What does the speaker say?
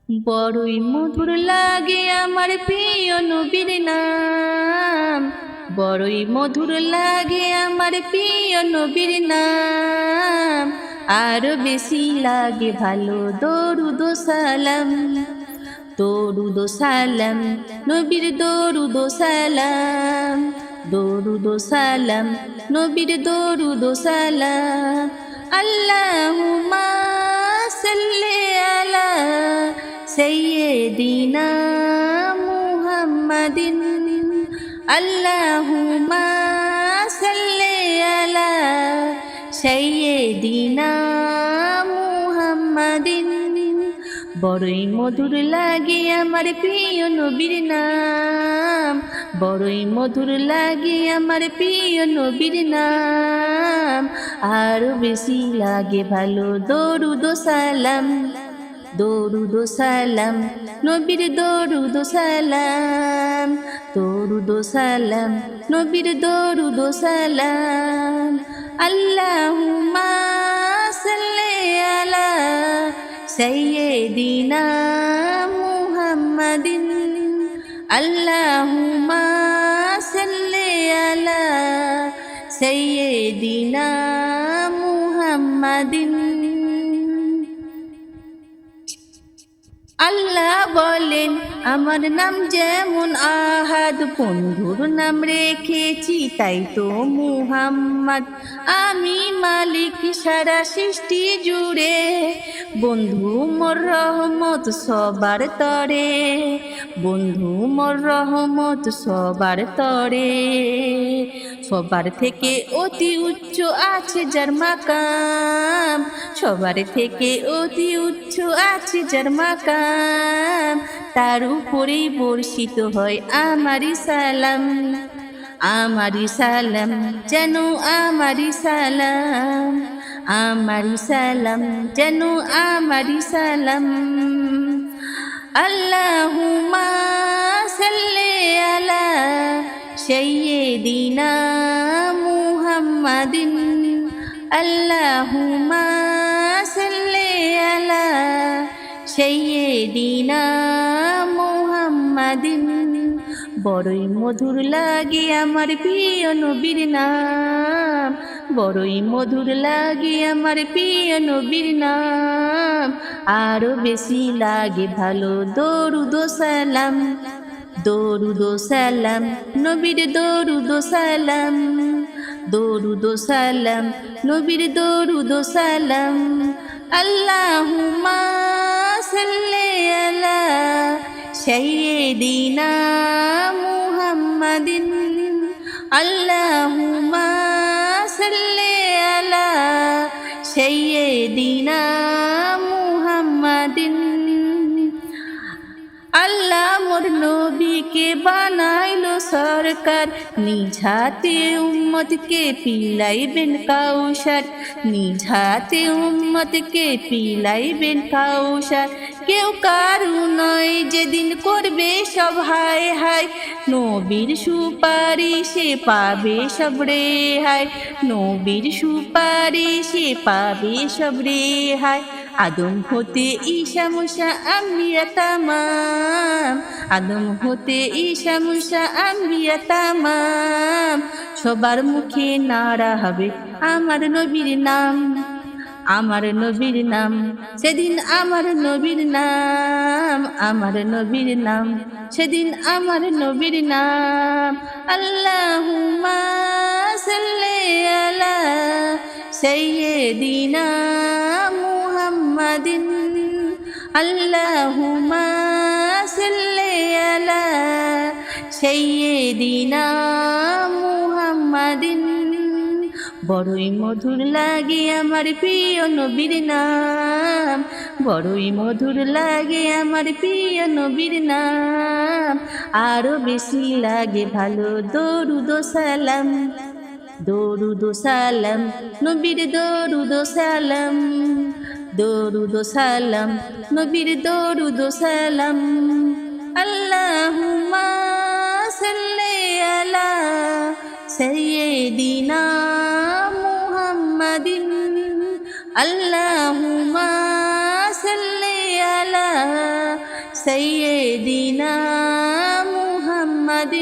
বড়ই মধুর লাগে আমার প্রিয় নবীর নাম। বড়ই মধুর লাগে আমার প্রিয় নবীর নাম। আরো বেশি লাগে ভালো দরুদ ও সালাম। দরুদ ও সালাম নবীর দরুদ ও সালাম। দরুদ ও সালাম নবীর দরুদ ও সালাম। আল্লাহুম্মা সাল্লি আলা সাইয়্যিদিনা মুহাম্মাদিন। আল্লাহুম্মা সাল্লি আলা সাইয়্যিদিনা মুহাম্মাদিন। বড়ই মধুর লাগে আমার প্রিয় নবীর নাম। বড়ই মধুর লাগে আমার প্রিয় নবীর নাম। আরো বেশি লাগে ভালো দরুদ ও সালাম। দরুদ ও সালাম নবীর দরুদ ও সালাম। দরুদ ও সালাম নবীর দরুদ ও সালাম। আল্লাহুম্মা সাল্লি আলা সাইয়্যিদিনা মুহাম্মাদিন। আল্লাহুম্মা সাল্লি আলা সাইয়্যিদিনা মুহাম্মাদিন। আল্লাহ বলেন আমার নাম যেমন আহাদ, বন্ধুর নাম রেখেছি তাই তো মুহাম্মদ। আমি মালিক সারা সৃষ্টি জুড়ে, বন্ধু মোর রহমত সবার তরে। বন্ধু মোর রহমত সবার তরে। সবার থেকে অতি উচ্চ আছে যার মাকাম। সবার থেকে অতি উচ্চ আছে যার মাকাম। তার উপরেই বর্ষিত হয় আমারি সালাম। আমারি সালাম যেন আমারি সালাম। আমারি সালাম যেন আমারি সালাম। আল্লাহুম্মা সাল্লি আলা সাইয়্যিদিনা মুহাম্মাদিন। আল্লাহুম্মা সাল্লি আলা সাইয়্যিদিনা মুহাম্মাদিন। বড়ই মধুর লাগে আমার প্রিয় নবীর নাম। বড়ই মধুর লাগে আমার প্রিয় নবীর নাম। আরো বেশি লাগে ভালো দরুদ ও সালাম। দরুদ ও সালাম নবীর দরুদ ও সালাম। দরুদ ও সালাম নবীর দরুদ ও সালাম। আল্লাহুম্মা সাল্লি আলা সাইয়্যিদিনা মুহাম্মাদিন। আল্লাহুম্মা সাল্লি আলা সাইয়্যিদিনা মুহাম্মাদিন। আল্লাহ মোর নবীকে বানাইলো সরকার, নিজ হাতে উম্মতকে পিলাইবেন কাউসার। নিজ হাতে উম্মতকে পিলাইবেন কাউসার। কেউ কারু নয় যেদিন করবে সব হায় হায়। নবীর সুপারিশে পাবে সব রেহাই। নবীর সুপারিশে পাবে সব রেহাই। আদম হতে ঈসা মুসা আম্বিয়া তামাম। আদম হতে ঈসা মুসা আম্বিয়া তামাম। সবার মুখে নারা হবে আমার নবীর নাম। আমার নবীর নাম সেদিন আমার নবীর নাম। আমার নবীর নাম সেদিন আমার নবীর নাম। আল্লাহুম্মা সাল্লি আলা সাইয়্যিদিনা মুহাম্মাদিন। আল্লাহুম্মা সাল্লি আলা সাইয়্যিদিনা মুহাম্মাদিন। বড়ই মধুর লাগে আমার প্রিয় নবীর নাম। বড়ই মধুর লাগে আমার প্রিয় নবীর নাম। আরো বেশি লাগে ভালো দরুদ ও সালাম। দরুদ ও সালাম নবীর দরুদ ও সালাম। দরুদ ও সালাম নবীর দরুদ ও সালাম। আল্লাহুম্মা সাল্লি আলা সাইয়্যিদিনা মুহাম্মাদিন। আল্লাহুম্মা সাল্লি আলা سيدنا محمد